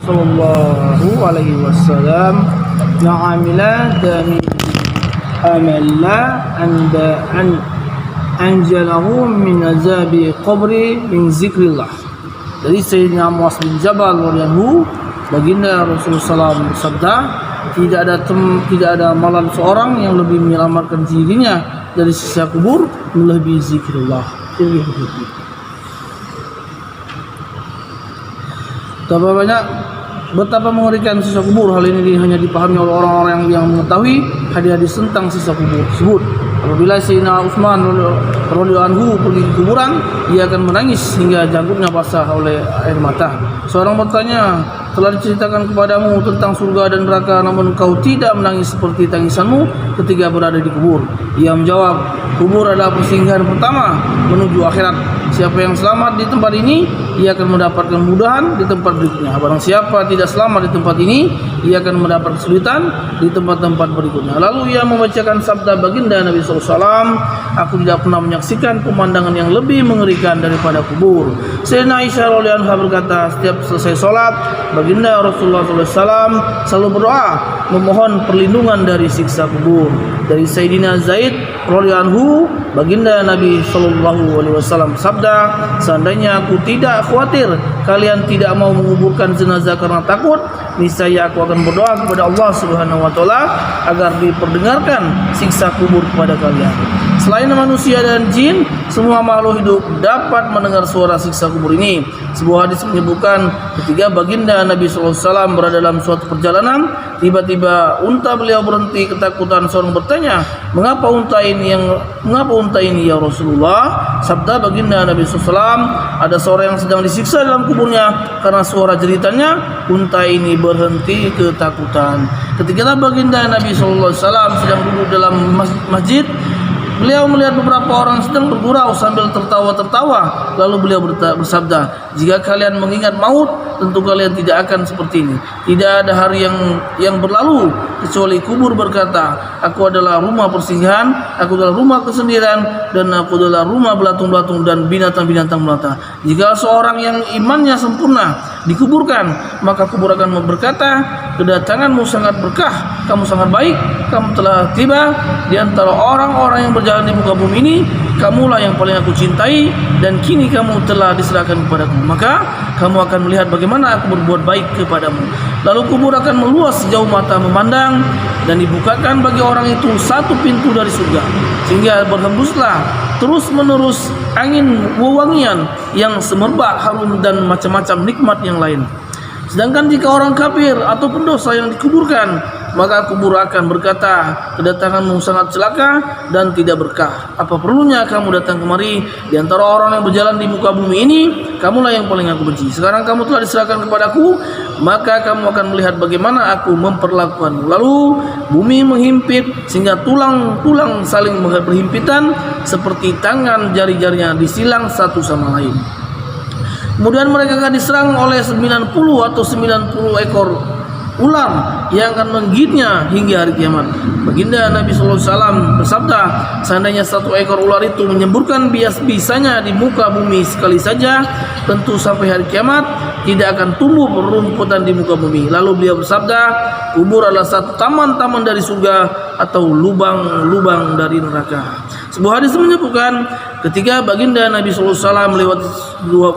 sallallahu alaihi wasallam na'amila dami amalla anjalahu min azabi qabri min zikrillah. Dari Sayyidina Muaz bin Jabal radhiyallahu baginda Rasulullah SAW bersabda, tidak ada amalan seorang yang lebih menyelamatkan dirinya dari siksa kubur melebihi zikrillah. Betapa mengerikan siksa kubur. Hal ini hanya dipahami oleh orang-orang yang mengetahui hadis-hadis tentang siksa kubur tersebut. Apabila Sayyidina Utsman radhiyallahu anhu pergi ke kuburan, ia akan menangis hingga janggutnya basah oleh air mata. Seorang bertanya, telah diceritakan kepadamu tentang surga dan neraka, namun kau tidak menangis seperti tangisanmu ketika berada di kubur. Ia menjawab, kubur adalah persinggahan pertama menuju akhirat. Siapa yang selamat di tempat ini, ia akan mendapatkan kemudahan di tempat berikutnya. Barang siapa tidak selamat di tempat ini, ia akan mendapat kesulitan di tempat-tempat berikutnya. Lalu ia membacakan sabda baginda Nabi SAW, aku tidak pernah menyaksikan pemandangan yang lebih mengerikan daripada kubur. Sayyidina Aisyah radhiyallahu anha berkata, setiap selesai sholat, baginda Rasulullah SAW selalu berdoa memohon perlindungan dari siksa kubur. Dari Sayyidina Zaid radhiyallahu anhu, baginda Nabi SAW sabda, seandainya aku tidak khawatir kalian tidak mau menguburkan jenazah karena takut, niscaya aku akan berdoa kepada Allah Subhanahu wa taala agar diperdengarkan siksa kubur kepada kalian. Selain manusia dan jin, semua makhluk hidup dapat mendengar suara siksa kubur ini. Sebuah hadis menyebutkan ketika baginda Nabi SAW berada dalam suatu perjalanan, tiba-tiba unta beliau berhenti ketakutan. Seorang bertanya, mengapa unta ini ya Rasulullah? Sabda baginda Nabi SAW, ada seorang yang sedang disiksa dalam kuburnya karena suara jeritannya, unta ini berhenti ketakutan. Ketika baginda Nabi SAW sedang duduk dalam masjid, beliau melihat beberapa orang sedang bergurau sambil tertawa-tertawa. Lalu beliau bersabda, jika kalian mengingat maut, tentu kalian tidak akan seperti ini. Tidak ada hari yang berlalu kecuali kubur berkata, aku adalah rumah persinggahan, aku adalah rumah kesendirian, dan aku adalah rumah belatung-belatung dan binatang-binatang melata. Jika seorang yang imannya sempurna dikuburkan, maka kubur akan berkata, kedatanganmu sangat berkah, kamu sangat baik, kamu telah tiba di antara orang-orang yang berjalan di muka bumi ini, kamulah yang paling aku cintai, dan kini kamu telah diserahkan kepadaku, maka kamu akan melihat bagaimana aku berbuat baik kepadamu. Lalu kubur akan meluas sejauh mata memandang, dan dibukakan bagi orang itu satu pintu dari surga, sehingga berhembuslah terus menerus angin wewangian yang semerbak, harum, dan macam-macam nikmat yang lain. Sedangkan jika orang kafir atau pendosa yang dikuburkan, maka kubur akan berkata, kedatanganmu sangat celaka dan tidak berkah. Apa perlunya kamu datang kemari? Di antara orang yang berjalan di muka bumi ini, kamulah yang paling aku benci. Sekarang kamu telah diserahkan kepadaku, maka kamu akan melihat bagaimana aku memperlakukanmu. Lalu bumi menghimpit sehingga tulang-tulang saling berhimpitan seperti tangan jari-jarinya disilang satu sama lain. Kemudian mereka akan diserang oleh 90 atau 90 ekor ular yang akan menggigitnya hingga hari kiamat. Baginda Nabi SAW bersabda, seandainya satu ekor ular itu menyemburkan bias-bisanya di muka bumi sekali saja, tentu sampai hari kiamat tidak akan tumbuh perumputan di muka bumi. Lalu beliau bersabda, kubur adalah satu taman-taman dari surga atau lubang-lubang dari neraka. Sebuah hadis menyebutkan ketika baginda Nabi SAW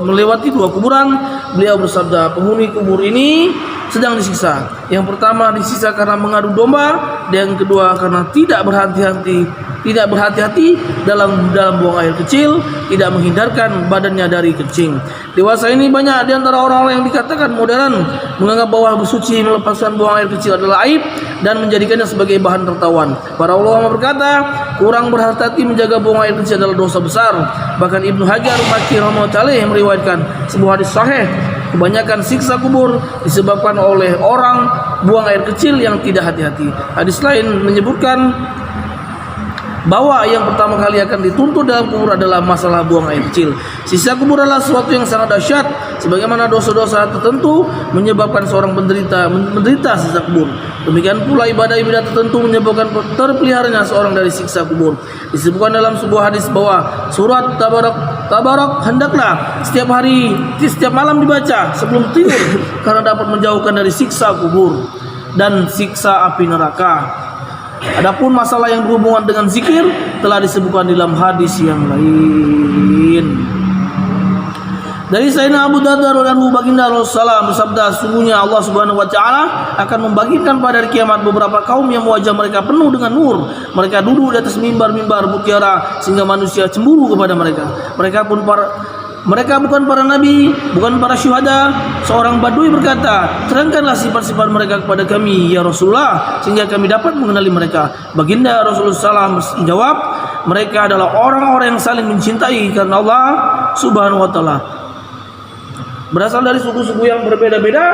melewati dua kuburan, beliau bersabda, penghuni kubur ini sedang disiksa. Yang pertama disiksa karena mengadu domba, dan yang kedua karena tidak berhati-hati dalam buang air kecil, tidak menghindarkan badannya dari kencing. Dewasa ini banyak di antara orang-orang yang dikatakan modern menganggap bahwa bersuci melepaskan buang air kecil adalah aib dan menjadikannya sebagai bahan tertawan. Para ulama berkata, kurang berhati-hati menjaga buang air kecil adalah dosa besar. Bahkan Ibnu Hajar Al-Makki rahimahullah meriwayatkan sebuah hadis sahih, kebanyakan siksa kubur disebabkan oleh orang buang air kecil yang tidak hati-hati. Hadis lain menyebutkan bahwa yang pertama kali akan dituntut dalam kubur adalah masalah buang air kecil. Siksa kubur adalah sesuatu yang sangat dahsyat, sebagaimana dosa-dosa tertentu menyebabkan seorang menderita siksa kubur. Demikian pula ibadah-ibadah tertentu menyebabkan terpeliharanya seorang dari siksa kubur. Disebutkan dalam sebuah hadis bahwa surat Tabarak hendaklah setiap malam dibaca sebelum tidur karena dapat menjauhkan dari siksa kubur dan siksa api neraka. Adapun masalah yang berhubungan dengan zikir telah disebutkan dalam hadis yang lain. Dari Sayyidina Abu Darda radhiyallahu baginda Rasulullah bersabda, sungguhnya Allah Subhanahu wa taala akan membagikan pada hari kiamat beberapa kaum yang wajah mereka penuh dengan nur. Mereka duduk di atas mimbar-mimbar mutiara sehingga manusia cemburu kepada mereka. Mereka bukan para nabi, bukan para syuhada. Seorang badui berkata, terangkanlah sifat-sifat mereka kepada kami ya Rasulullah, sehingga kami dapat mengenali mereka. Baginda Rasulullah SAW menjawab, mereka adalah orang-orang yang saling mencintai karena Allah Subhanahu wa taala. Berasal dari suku-suku yang berbeda-beda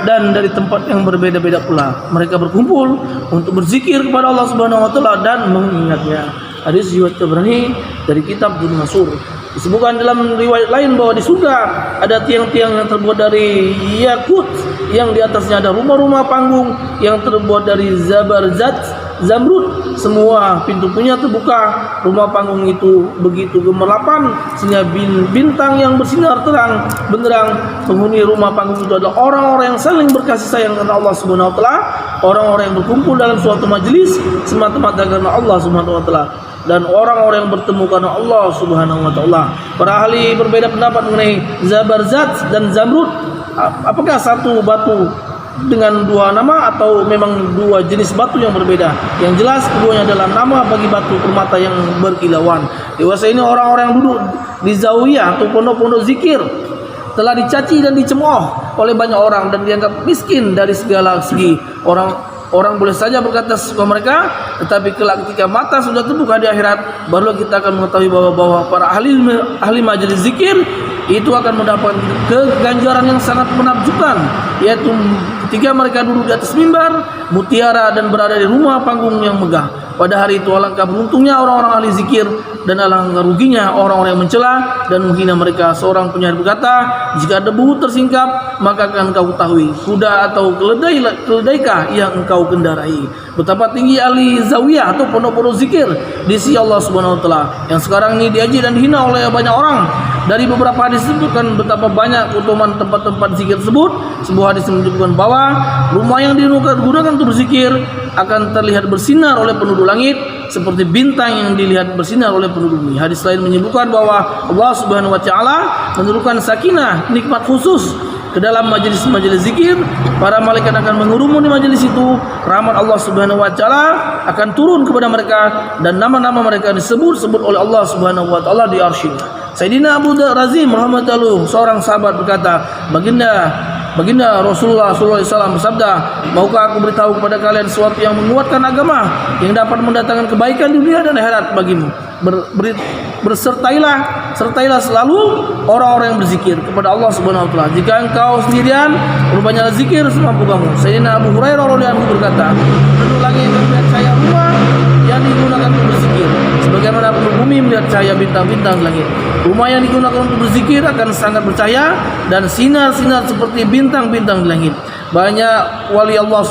dan dari tempat yang berbeda-beda pula. Mereka berkumpul untuk berzikir kepada Allah Subhanahu wa taala dan mengingatnya. Hadis riwayat Tabrani dari kitab Ibnu Mas'ud. Disebutkan dalam riwayat lain bahwa di surga ada tiang-tiang yang terbuat dari yakut, yang di atasnya ada rumah-rumah panggung yang terbuat dari zabarzat, zamrud. Semua pintu-pintunya terbuka. Rumah panggung itu begitu gemerlapan sehingga bintang yang bersinar terang benderang. Penghuni rumah panggung itu adalah orang-orang yang saling berkasih sayang karena Allah Subhanahu wa taala, orang-orang yang berkumpul dalam suatu majelis semata-mata karena Allah Subhanahu wa taala, dan orang-orang yang bertemu karena Allah Subhanahu wa taala. Para ahli berbeda pendapat mengenai zabarzat dan zamrud. Apakah satu batu dengan dua nama atau memang dua jenis batu yang berbeda? Yang jelas keduanya adalah nama bagi batu permata yang berkilauan. Dewasa ini orang-orang yang duduk di zawiyah atau pondok-pondok zikir telah dicaci dan dicemooh oleh banyak orang dan dianggap miskin dari segala segi. Orang boleh saja berkata kepada mereka, tetapi kelak ketika mata sudah terbuka di akhirat, barulah kita akan mengetahui bahwa para ahli majelis zikir itu akan mendapat keganjaran yang sangat menakjubkan, yaitu ketika mereka duduk di atas mimbar mutiara dan berada di rumah panggung yang megah. Pada hari itu alangkah beruntungnya orang-orang ahli zikir dan alangkah ruginya orang-orang yang mencela dan menghina mereka. Seorang penyair berkata, jika debu tersingkap maka akan kau ketahui kuda atau keledaikah yang engkau kendarai. Betapa tinggi ahli zawiyah atau pondok-pondok zikir di sisi Allah Subhanahu wa taala yang sekarang ini diaji dan dihina oleh banyak orang. Dari beberapa hadis disebutkan betapa banyak keutamaan tempat-tempat zikir tersebut. Sebuah hadis menyebutkan bahwa rumah yang digunakan untuk berzikir akan terlihat bersinar oleh penduduk langit seperti bintang yang dilihat bersinar oleh penduduk bumi. Hadis lain menyebutkan bahwa Allah Subhanahu wa taala menurunkan sakinah, nikmat khusus ke dalam majelis-majelis zikir. Para malaikat akan mengurumuni majelis itu. Rahmat Allah Subhanahu wa taala akan turun kepada mereka dan nama-nama mereka disebut-sebut oleh Allah Subhanahu wa taala di arsy-Nya. Sayyidina Abu Razim rahimahullah, seorang sahabat berkata, Baginda Rasulullah SAW bersabda, maukah aku beritahu kepada kalian sesuatu yang menguatkan agama, yang dapat mendatangkan kebaikan di dunia dan akhirat bagimu? Sertailah selalu orang-orang yang berzikir kepada Allah Subhanahu wa taala. Jika engkau sendirian, berbanyaklah zikir semampu kamu. Sayyidina Abu Hurairah radhiyallahu anhu berkata, penduduk langit akan melihat cahaya rumah yang digunakan untuk berzikir, sebagaimana penduduk bumi melihat cahaya bintang-bintang di langit. Rumah yang digunakan untuk berzikir akan sangat bercahaya dan sinar-sinar seperti bintang-bintang di langit. Banyak wali Allah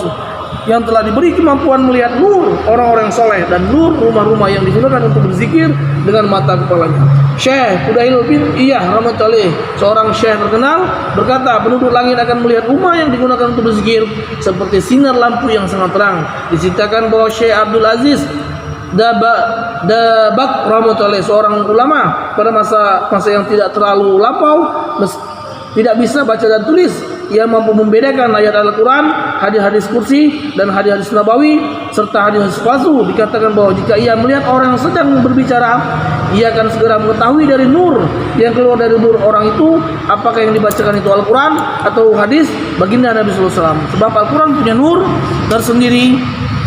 yang telah diberi kemampuan melihat nur orang-orang soleh dan nur rumah-rumah yang digunakan untuk berzikir dengan mata kepalanya. Syekh Fudail bin Iyah rahmatullahi, seorang syekh terkenal, berkata, penduduk langit akan melihat rumah yang digunakan untuk berzikir seperti sinar lampu yang sangat terang. Diceritakan bahwa Syekh Abdul Aziz Dabak rahmatullahi, seorang ulama pada masa yang tidak terlalu lampau, tidak bisa baca dan tulis, ia mampu membedakan ayat Al-Quran, hadis-hadis kursi dan hadis-hadis nabawi serta hadis-hadis palsu. Dikatakan bahwa jika ia melihat orang yang sedang berbicara, ia akan segera mengetahui dari nur yang keluar dari nur orang itu apakah yang dibacakan itu Al-Quran atau hadis baginda Nabi SAW. Sebab Al-Quran punya nur tersendiri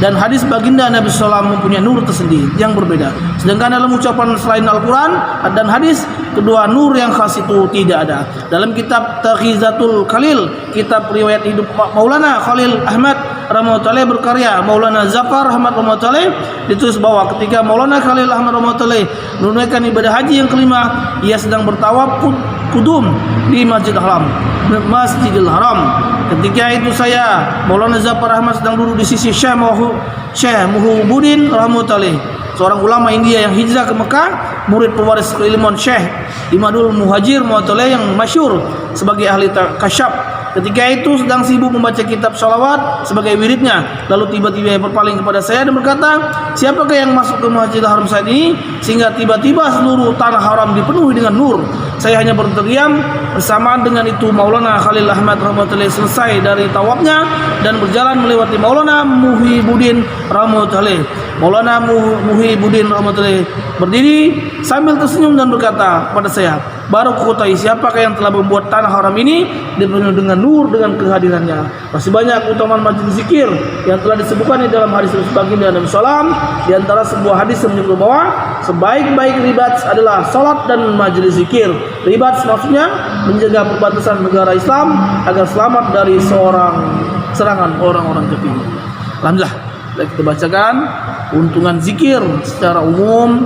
dan hadis baginda Nabi SAW mempunyai nur tersendiri yang berbeda. Sedangkan dalam ucapan selain Al-Quran dan hadis, kedua nur yang khas itu tidak ada. Dalam kitab Taghizatul Khalil, kitab riwayat hidup Maulana Khalil Ahmad rahmatullahi berkarya. Maulana Zafar Ahmad rahmatullahi ditulis bahwa ketika Maulana Khalil Ahmad rahmatullahi menunaikan ibadah haji yang kelima, ia sedang bertawaf kudum di Masjidil Haram. Ketika itu saya Maulana Zafar Ahmad sedang duduk di sisi Syekh Muhyiddin rahmatullahi, seorang ulama India yang hijrah ke Mekah, murid pewaris keilmuan Syekh Imadul Muhajir rahmatullahi yang masyhur sebagai ahli kasyaf. Ketika itu sedang sibuk membaca kitab salawat sebagai wiridnya. Lalu tiba-tiba ia berpaling kepada saya dan berkata, siapakah yang masuk ke Masjidil Haram saat ini sehingga tiba-tiba seluruh tanah haram dipenuhi dengan nur? Saya hanya berdiam. Bersamaan dengan itu Maulana Khalil Ahmad rahmatullahi selesai dari tawafnya dan berjalan melewati Maulana Muhyiddin rahmatullahi. Maulana Muhyiddin rahmatullahi berdiri sambil tersenyum dan berkata pada saya, baru kuketahui siapakah yang telah membuat tanah haram ini dipenuhi dengan nur dengan kehadirannya. Masih banyak keutamaan majlis zikir yang telah disebutkan di dalam hadis baginda Nabi Sallam. Di antara sebuah hadis yang menyebut bahwa sebaik-baik ribat adalah salat dan majlis zikir. Ribat maksudnya menjaga perbatasan negara Islam agar selamat dari serangan orang-orang kafir. Alhamdulillah, kita bacakan keuntungan zikir secara umum.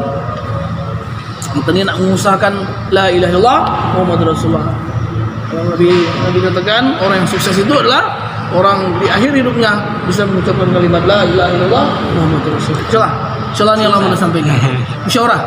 Kita ini nak mengusahakan la ilaha illallah Muhammadur Rasulullah. Nabi katakan orang yang sukses itu adalah orang di akhir hidupnya bisa mengucapkan kalimat la ilaha illallah Muhammadur Rasulullah. Insyaallah ini Allah mau sampaikan. Musyawarah.